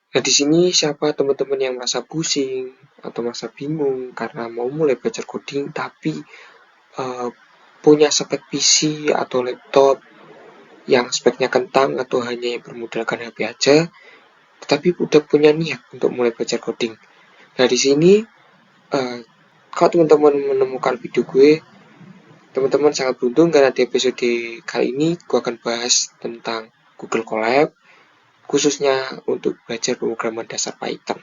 Nah, di sini siapa teman-teman yang merasa pusing atau merasa bingung karena mau mulai belajar coding tapi uh, punya spek PC atau laptop yang speknya kentang atau hanya yang bermodalkan HP aja, tetapi udah punya niat untuk mulai belajar coding. Nah, di sini uh, kalau teman-teman menemukan video gue, teman-teman sangat beruntung karena di episode kali ini gue akan bahas tentang Google Colab, khususnya untuk belajar pemrograman dasar Python.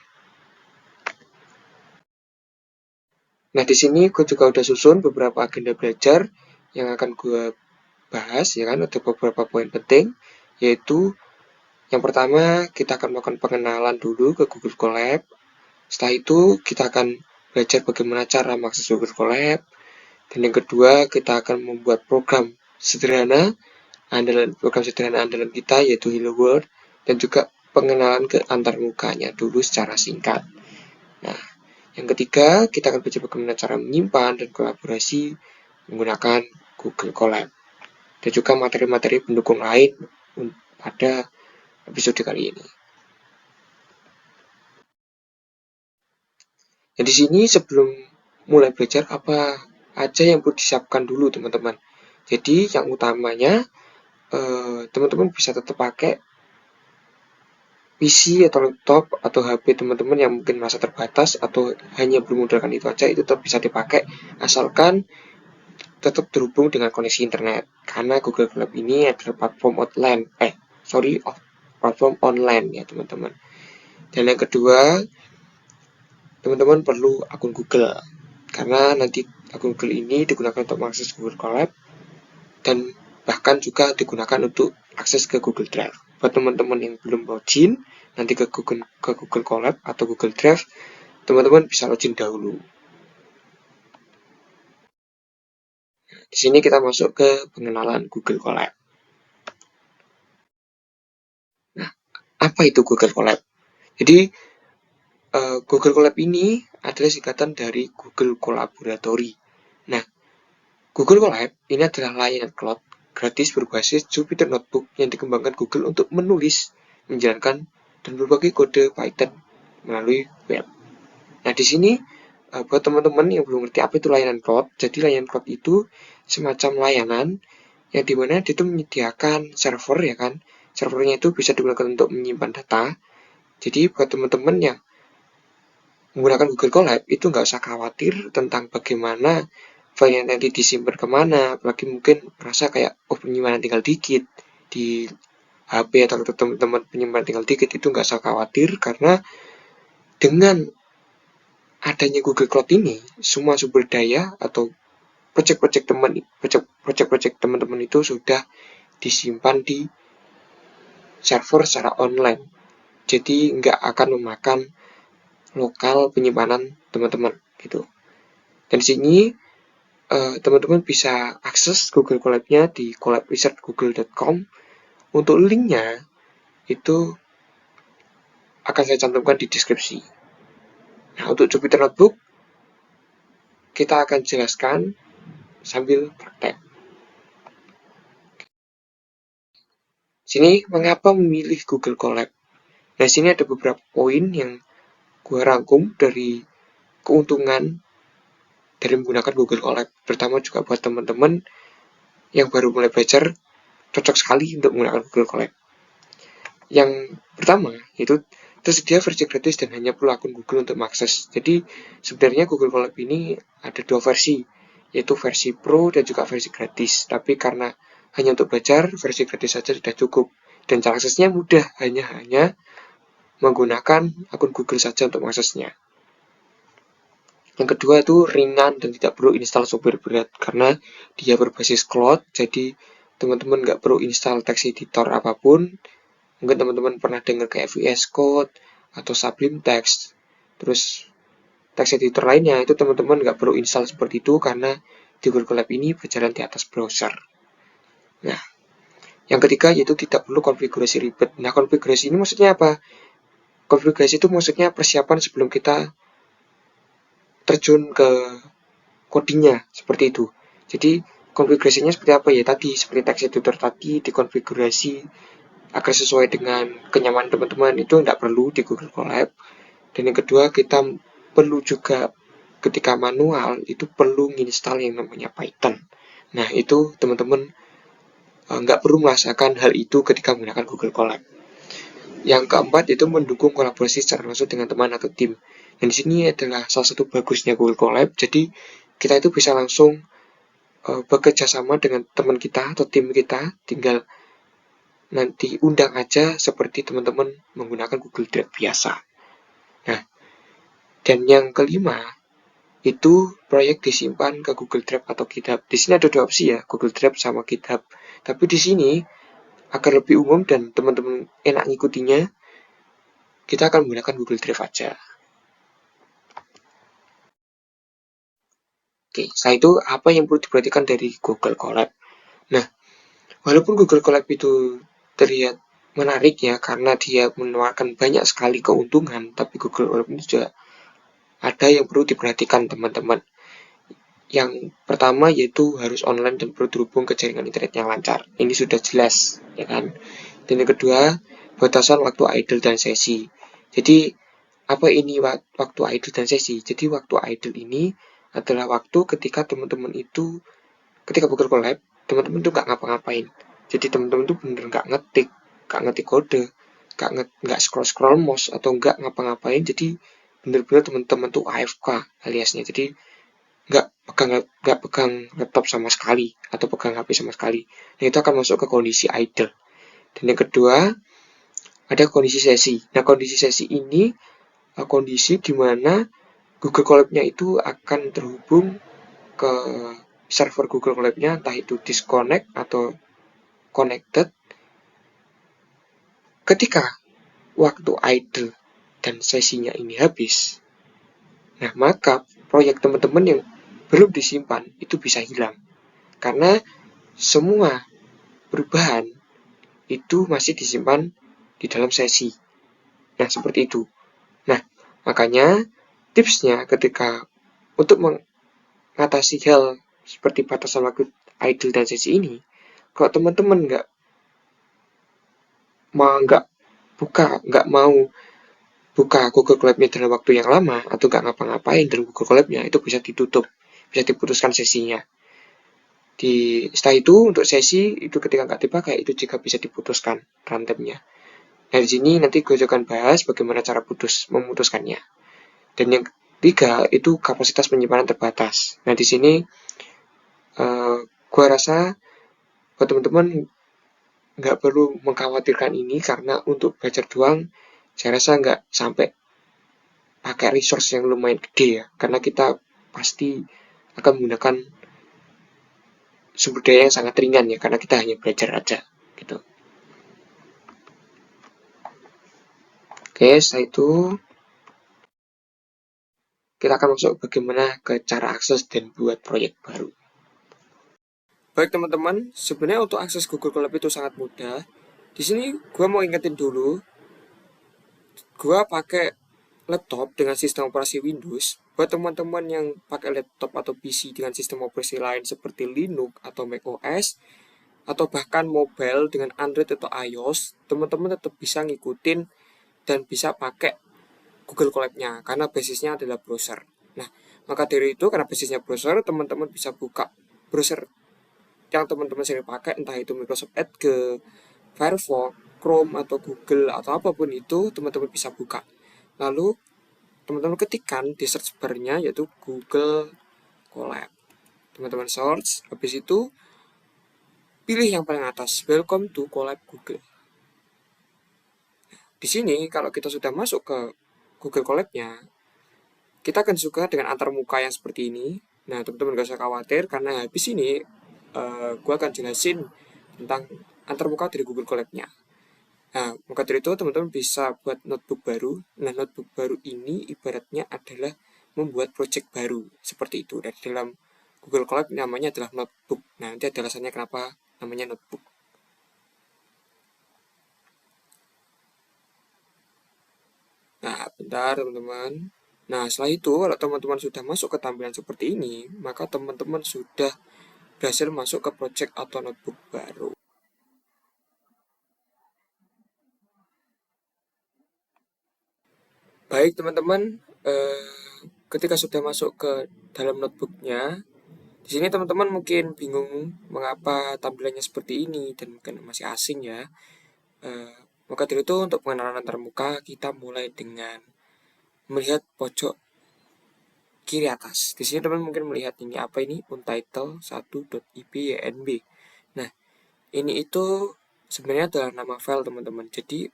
Nah, di sini gue juga udah susun beberapa agenda belajar yang akan gue bahas, ya kan, ada beberapa poin penting, yaitu yang pertama kita akan melakukan pengenalan dulu ke Google Colab. Setelah itu kita akan belajar bagaimana cara mengakses Google Colab. Dan yang kedua kita akan membuat program sederhana andalan kita yaitu Hello World, dan juga pengenalan ke antarmukanya dulu secara singkat. Nah, yang ketiga, kita akan belajar bagaimana cara menyimpan dan kolaborasi menggunakan Google Colab. Dan juga materi-materi pendukung lain pada episode kali ini. Nah, di sini sebelum mulai belajar apa aja yang perlu disiapkan dulu teman-teman. Jadi yang utamanya teman-teman bisa tetap pakai PC atau laptop atau HP teman-teman yang mungkin merasa terbatas atau hanya bermodalkan itu aja, itu tetap bisa dipakai asalkan tetap terhubung dengan koneksi internet, karena Google Colab ini adalah platform online ya teman-teman. Dan yang kedua, teman-teman perlu akun Google, karena nanti akun Google ini digunakan untuk mengakses Google Colab dan bahkan juga digunakan untuk akses ke Google Drive. Buat teman-teman yang belum login nanti ke Google Colab atau Google Drive, teman-teman bisa login dahulu. Di sini kita masuk ke pengenalan Google Colab. Nah, apa itu Google Colab? Jadi Google Colab ini adalah singkatan dari Google Collaboratory. Nah, Google Colab ini adalah layanan cloud gratis berbasis Jupyter Notebook yang dikembangkan Google untuk menulis, menjalankan, dan berbagai kode Python melalui web. Nah, di sini buat teman-teman yang belum ngerti apa itu layanan cloud, jadi layanan cloud itu semacam layanan yang dimana dia itu menyediakan server, ya kan. Servernya itu bisa digunakan untuk menyimpan data. Jadi buat teman-teman yang menggunakan Google Colab itu nggak usah khawatir tentang bagaimana file yang nanti disimpan kemana, apalagi mungkin merasa kayak penyimpanan tinggal dikit di HP atau teman-teman penyimpanan tinggal dikit, itu nggak usah khawatir karena dengan adanya Google Cloud ini semua sumber daya atau project-project teman-teman itu sudah disimpan di server secara online, jadi nggak akan memakan lokal penyimpanan teman-teman gitu. Dan di sini teman-teman bisa akses Google Colab-nya di collabwizardgoogle.com. Untuk linknya itu akan saya cantumkan di deskripsi. Nah, untuk Jupyter Notebook kita akan jelaskan sambil praktek. Sini mengapa memilih Google Colab? Nah, sini ada beberapa poin yang gue rangkum dari keuntungan dari menggunakan Google Colab. Pertama juga buat teman-teman yang baru mulai belajar, cocok sekali untuk menggunakan Google Colab. Yang pertama, itu tersedia versi gratis dan hanya perlu akun Google untuk mengakses. Jadi sebenarnya Google Colab ini ada dua versi, yaitu versi Pro dan juga versi gratis. Tapi karena hanya untuk belajar, versi gratis saja sudah cukup. Dan cara aksesnya mudah, hanya menggunakan akun Google saja untuk mengaksesnya. Yang kedua itu ringan dan tidak perlu install software berat karena dia berbasis cloud, jadi teman-teman nggak perlu install text editor apapun. Mungkin teman-teman pernah dengar kayak VS Code atau Sublime Text, terus text editor lainnya, itu teman-teman nggak perlu install seperti itu karena di Google Colab ini berjalan di atas browser. Nah, yang ketiga yaitu tidak perlu konfigurasi ribet. Nah, konfigurasi ini maksudnya apa? Konfigurasi itu maksudnya persiapan sebelum kita terjun ke codingnya, seperti itu. Jadi konfigurasinya seperti apa ya tadi, seperti text editor tadi dikonfigurasi agar sesuai dengan kenyamanan teman-teman itu tidak perlu di Google Colab. Dan yang kedua, kita perlu juga ketika manual itu perlu install yang namanya Python. Nah, itu teman-teman nggak perlu merasakan hal itu ketika menggunakan Google Colab. Yang keempat itu mendukung kolaborasi secara langsung dengan teman atau tim. Dan di sini adalah salah satu bagusnya Google Colab. Jadi kita itu bisa langsung bekerja sama dengan teman kita atau tim kita, tinggal nanti undang aja seperti teman-teman menggunakan Google Drive biasa. Nah, dan yang kelima itu proyek disimpan ke Google Drive atau GitHub. Di sini ada dua opsi ya, Google Drive sama GitHub. Tapi di sini agar lebih umum dan teman-teman enak ngikutinya, kita akan menggunakan Google Drive aja. Oke, setelah itu apa yang perlu diperhatikan dari Google Colab? Nah, walaupun Google Colab itu terlihat menarik ya, karena dia menawarkan banyak sekali keuntungan, tapi Google Colab ini juga ada yang perlu diperhatikan teman-teman. Yang pertama yaitu harus online dan perlu terhubung ke jaringan internet yang lancar. Ini sudah jelas, ya kan? Dan yang kedua, batasan waktu idle dan sesi. Jadi, apa ini waktu idle dan sesi? Jadi, waktu idle ini adalah waktu ketika teman-teman itu, ketika Google Colab, teman-teman itu nggak ngapa-ngapain. Jadi, teman-teman itu bener nggak ngetik kode, nggak scroll mouse atau nggak ngapa-ngapain. Jadi, bener-bener teman-teman tuh AFK aliasnya. Jadi, nggak pegang laptop sama sekali atau pegang HP sama sekali. Nah, itu akan masuk ke kondisi idle. Dan yang kedua, ada kondisi sesi. Nah, kondisi sesi ini kondisi di mana Google Colab-nya itu akan terhubung ke server Google Colab-nya, entah itu disconnect atau connected. Ketika waktu idle dan sesinya ini habis, nah maka proyek teman-teman yang belum disimpan itu bisa hilang. Karena semua perubahan itu masih disimpan di dalam sesi. Nah, seperti itu. Nah, makanya tipsnya ketika untuk mengatasi hal seperti batasan waktu idle dan sesi ini, kalau teman-teman nggak mau buka Google Colab-nya dalam waktu yang lama atau nggak ngapa-ngapain dalam Google Colab-nya, itu bisa ditutup, bisa diputuskan sesinya. Setelah itu untuk sesi itu ketika nggak dipakai itu juga bisa diputuskan runtime-nya. Nah, di sini nanti gue akan bahas bagaimana cara memutuskannya. Dan yang ketiga itu kapasitas penyimpanan terbatas. Nah, di sini gue rasa buat teman-teman nggak perlu mengkhawatirkan ini karena untuk belajar doang saya rasa nggak sampai pakai resource yang lumayan gede ya, karena kita pasti akan menggunakan sumber daya yang sangat ringan ya, karena kita hanya belajar aja gitu. Oke, setelah itu kita akan masuk bagaimana ke cara akses dan buat proyek baru. Baik teman-teman, sebenarnya untuk akses Google Colab itu sangat mudah. Di sini gue mau ingetin dulu, gue pakai laptop dengan sistem operasi Windows. Buat teman-teman yang pakai laptop atau PC dengan sistem operasi lain seperti Linux atau macOS, atau bahkan mobile dengan Android atau iOS, teman-teman tetap bisa ngikutin dan bisa pakai Google Colab-nya karena basisnya adalah browser. Nah, maka dari itu karena basisnya browser, teman-teman bisa buka browser yang teman-teman sering pakai, entah itu Microsoft Edge, Firefox, Chrome atau Google atau apapun itu, teman-teman bisa buka. Lalu teman-teman ketikkan di search bar-nya yaitu Google Colab. Teman-teman search, habis itu pilih yang paling atas, Welcome to Colab Google. Di sini kalau kita sudah masuk ke Google Colab-nya, kita akan suka dengan antarmuka yang seperti ini. Nah, teman-teman gak usah khawatir karena habis ini gue akan jelasin tentang antarmuka dari Google Colab-nya. Nah, maka dari itu teman-teman bisa buat notebook baru. Nah, notebook baru ini ibaratnya adalah membuat project baru seperti itu. Dan dalam Google Colab namanya adalah notebook. Nah, nanti ada alasannya kenapa namanya notebook. Nah, bentar teman-teman. Nah, setelah itu kalau teman-teman sudah masuk ke tampilan seperti ini, maka teman-teman sudah berhasil masuk ke project atau notebook baru. Baik teman-teman, ketika sudah masuk ke dalam notebooknya, di sini teman-teman mungkin bingung mengapa tampilannya seperti ini dan mungkin masih asing ya. Maka dari itu untuk pengenalan antar muka kita mulai dengan melihat pojok kiri atas. Di sini teman mungkin melihat ini apa ini untitled 1.ipynb. Nah, ini itu sebenarnya adalah nama file teman-teman. Jadi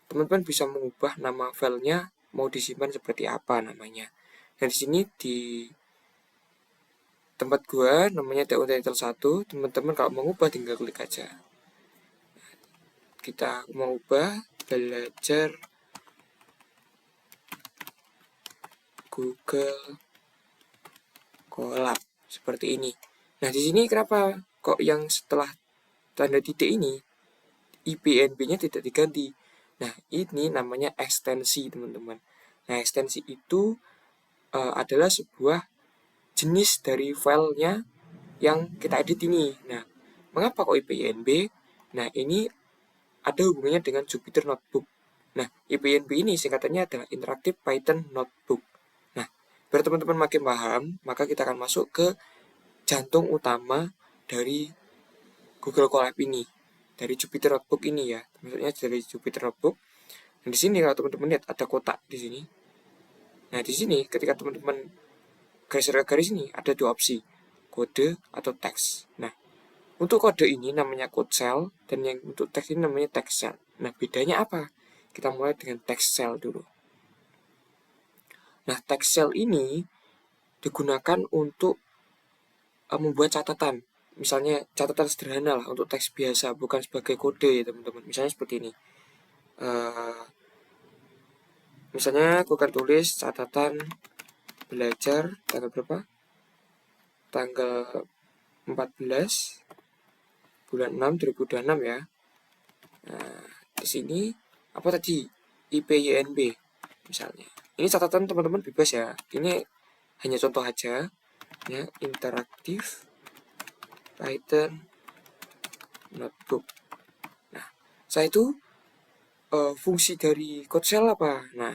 teman-teman bisa mengubah nama filenya mau disimpan seperti apa namanya. Nah, di sini di tempat gua namanya untitled 1. Teman-teman kalau mau ubah tinggal klik aja. Kita mau ubah belajar Google Colab seperti ini. Nah, di sini kenapa kok yang setelah tanda titik ini IPNB-nya tidak diganti? Nah, ini namanya ekstensi, teman-teman. Nah, ekstensi itu adalah sebuah jenis dari filenya yang kita edit ini. Nah, mengapa kok IPNB? Nah, ini ada hubungannya dengan Jupyter Notebook. Nah, IPNB ini singkatannya adalah Interactive Python Notebook. Nah, biar teman-teman makin paham, maka kita akan masuk ke jantung utama dari Google Colab ini, dari Jupyter Notebook ini ya, maksudnya dari Jupyter Notebook. Dan di sini kalau teman-teman lihat ada kotak di sini. Nah, di sini ketika teman-teman geser ke garis ini ada dua opsi, kode atau teks. Nah, untuk kode ini namanya code cell dan yang untuk teks ini namanya text cell. Nah, bedanya apa? Kita mulai dengan text cell dulu. Nah, text cell ini digunakan untuk membuat catatan. Misalnya catatan sederhana lah untuk teks biasa, bukan sebagai kode ya teman-teman. Misalnya seperti ini. Misalnya aku akan tulis catatan belajar tanggal berapa? Tanggal 14 bulan 6 2026 ya. Nah, di sini apa tadi? IPYNB misalnya. Ini catatan teman-teman bebas ya. Ini hanya contoh aja ya, interaktif Python notebook. Nah, saya itu fungsi dari code cell apa? Nah,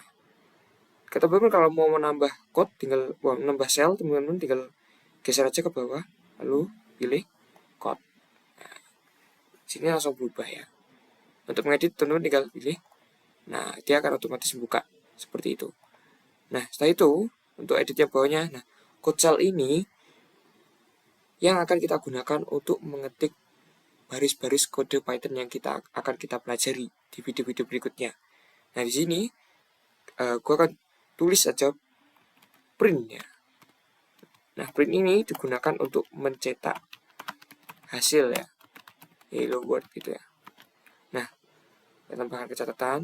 teman-teman kalau mau menambah code tinggal menambah cell, teman-teman tinggal geser aja ke bawah lalu pilih code. Nah, sini langsung berubah ya. Untuk mengedit teman-teman tinggal pilih. Nah, dia akan otomatis buka seperti itu. Nah, setelah itu untuk edit yang bawahnya, nah code cell ini yang akan kita gunakan untuk mengetik baris-baris kode Python yang akan kita pelajari di video-video berikutnya. Nah, di sini gue akan tulis saja print ya. Nah, print ini digunakan untuk mencetak hasil ya, hello world gitu ya. Nah, kita tambahkan ke catatan.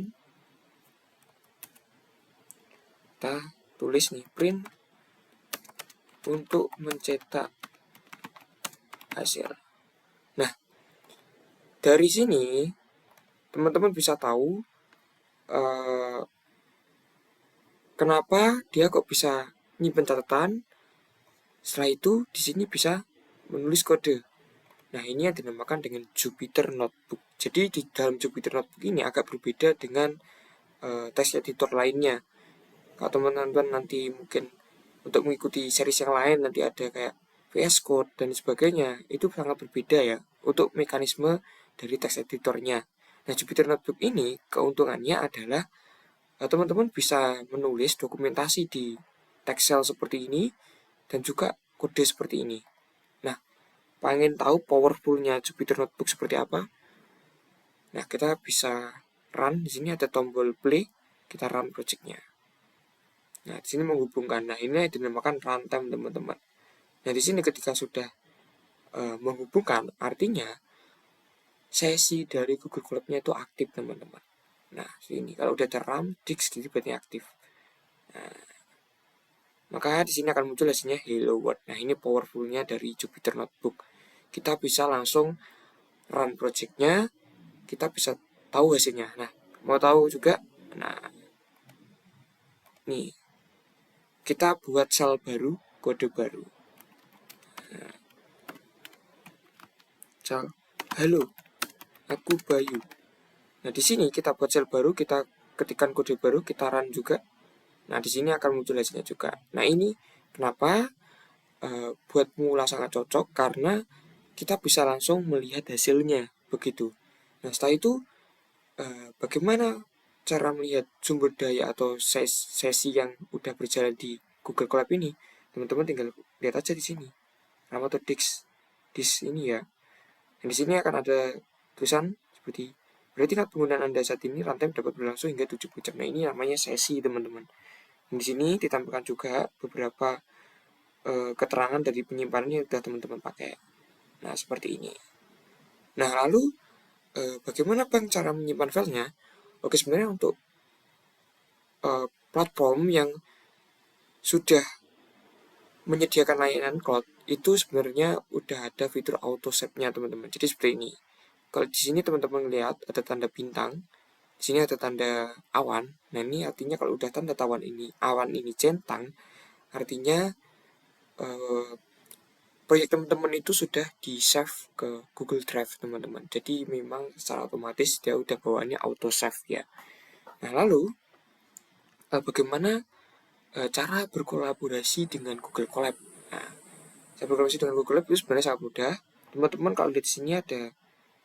Kita tulis nih print untuk mencetak hasil. Nah, dari sini teman-teman bisa tahu kenapa dia kok bisa nyimpen catatan. Setelah itu di sini bisa menulis kode. Nah, ini yang dinamakan dengan Jupyter Notebook. Jadi di dalam Jupyter Notebook ini agak berbeda dengan text editor lainnya. Kalau teman-teman nanti mungkin untuk mengikuti series yang lain nanti ada kayak VS Code dan sebagainya, itu sangat berbeda ya untuk mekanisme dari text editornya. Nah, Jupyter Notebook ini keuntungannya adalah teman-teman bisa menulis dokumentasi di text cell seperti ini dan juga kode seperti ini. Nah, pengen tahu powerfulnya Jupyter Notebook seperti apa? Nah, kita bisa run. Di sini ada tombol play, kita run projectnya. Nah, di sini menghubungkan. Nah, ini dinamakan runtime teman-teman. Nah, di sini ketika sudah menghubungkan, artinya sesi dari Google Colab-nya itu aktif teman-teman. Nah, sini kalau udah ada RAM, disk jadi berarti aktif. Nah, maka di sini akan muncul hasilnya Hello World. Nah, ini powerfulnya dari Jupyter Notebook. Kita bisa langsung run projectnya, kita bisa tahu hasilnya. Nah, mau tahu juga, nah, nih, kita buat sel baru, kode baru. Nah, sel, halo, aku Bayu. Nah, di sini kita buat sel baru, kita ketikan kode baru, kita run juga. Nah, di sini akan muncul hasilnya juga. Nah, ini kenapa buat pemula sangat cocok, karena kita bisa langsung melihat hasilnya begitu. Nah, setelah itu bagaimana cara melihat sumber daya atau sesi yang udah berjalan di Google Colab ini? Teman-teman tinggal lihat aja di sini. RAM atau disk ini ya. Dan di sini akan ada tulisan seperti berarti tingkat penggunaan Anda saat ini runtime dapat berlangsung hingga 70 jam. Nah, ini namanya sesi, teman-teman. Di sini ditampilkan juga beberapa keterangan dari penyimpanan yang sudah teman-teman pakai. Nah, seperti ini. Nah, lalu bagaimana Bang cara menyimpan filenya? Oke, sebenarnya untuk platform yang sudah menyediakan layanan cloud itu sebenarnya udah ada fitur auto save-nya, teman-teman. Jadi seperti ini. Kalau di sini teman-teman lihat ada tanda bintang, di sini ada tanda awan. Nah, ini artinya kalau udah tanda awan ini centang, artinya proyek teman-teman itu sudah di save ke Google Drive, teman-teman. Jadi memang secara otomatis dia udah bawaannya auto save ya. Nah, lalu bagaimana cara berkolaborasi dengan Google Colab? Nah, cara berkolaborasi dengan Google Colab itu sebenarnya sangat mudah. Teman-teman kalau lihat di sini ada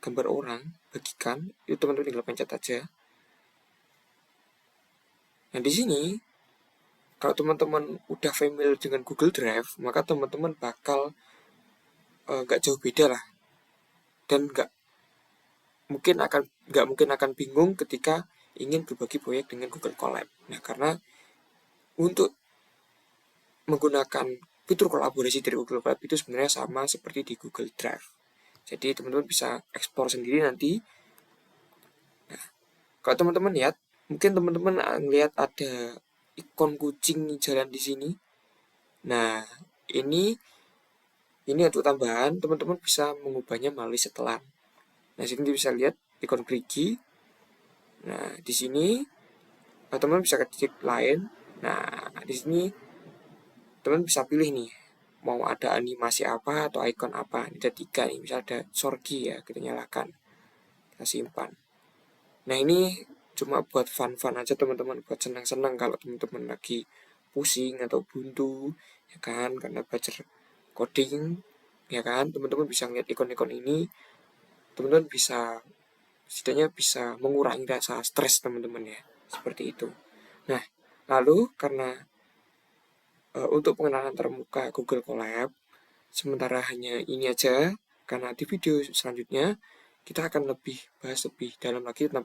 gambar orang, bagikan, itu teman-teman tinggal pencet aja. Nah, di sini kalau teman-teman udah familiar dengan Google Drive, maka teman-teman bakal nggak jauh beda lah, dan nggak mungkin akan bingung ketika ingin berbagi proyek dengan Google Colab. Nah, karena untuk menggunakan fitur kolaborasi dari Google Colab itu sebenarnya sama seperti di Google Drive. Jadi teman-teman bisa ekspor sendiri nanti. Nah, kalau teman-teman lihat, mungkin teman-teman lihat ada ikon kucing jalan di sini. Nah, ini untuk tambahan, teman-teman bisa mengubahnya melalui setelan. Nah, sini bisa lihat ikon gerigi. Nah, di sini teman-teman bisa ketik lain. Nah, di sini teman-teman bisa pilih nih, mau ada animasi apa atau ikon apa. Ini ada 3 nih, misal ada sorgi ya, kita nyalakan, kita simpan. Nah, ini cuma buat fun-fun aja, teman-teman, buat senang-senang kalau teman-teman lagi pusing atau buntu, ya kan, karena belajar coding, ya kan, teman-teman bisa ngeliat ikon-ikon ini, teman-teman bisa setidaknya bisa mengurangi rasa stres teman-teman ya, seperti itu. Nah, lalu karena untuk pengenalan termuka Google Colab sementara hanya ini aja, karena di video selanjutnya kita akan bahas lebih dalam lagi tentang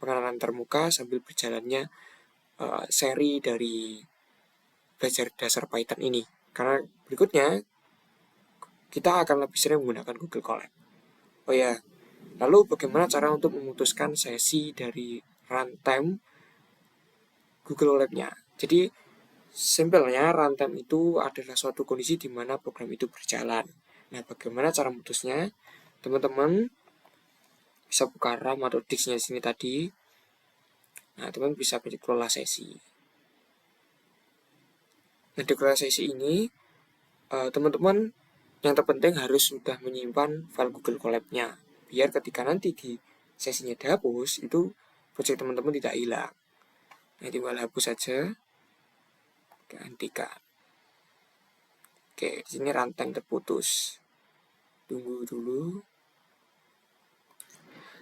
pengenalan termuka sambil berjalannya seri dari belajar dasar Python ini. Karena berikutnya kita akan lebih sering menggunakan Google Colab. Oh ya, lalu bagaimana cara untuk memutuskan sesi dari runtime Google Colab-nya? Jadi simpelnya runtime itu adalah suatu kondisi di mana program itu berjalan. Nah, bagaimana cara memutusnya? Teman-teman bisa buka RAM atau disknya di sini tadi. Nah, teman bisa pilih kelola sesi. Nah, di kelola sesi ini, teman-teman yang terpenting harus sudah menyimpan file Google Colab-nya. Biar ketika nanti di sesinya dihapus, itu proyek teman-teman tidak hilang. Nah, tinggal hapus saja. Gantikan. Oke, di sini runtime terputus. Tunggu dulu.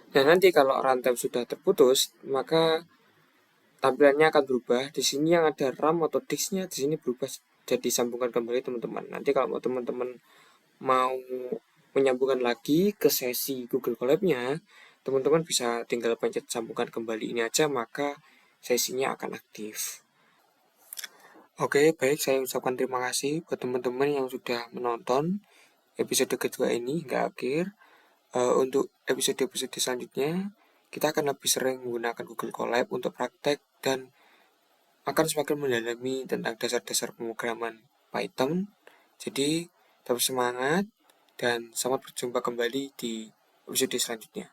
Dan nanti kalau runtime sudah terputus, maka tampilannya akan berubah. Di sini yang ada RAM atau disknya di sini berubah jadi sambungan kembali, teman-teman. Nanti kalau teman-teman mau menyambungkan lagi ke sesi Google Colab-nya, teman-teman bisa tinggal pencet sambungkan kembali ini aja, maka sesinya akan aktif. Oke, baik, saya ucapkan terima kasih buat teman-teman yang sudah menonton episode kedua ini hingga akhir. Untuk episode-episode selanjutnya, kita akan lebih sering menggunakan Google Colab untuk praktek dan akan semakin mendalami tentang dasar-dasar pemrograman Python. Jadi, tetap semangat dan selamat berjumpa kembali di episode selanjutnya.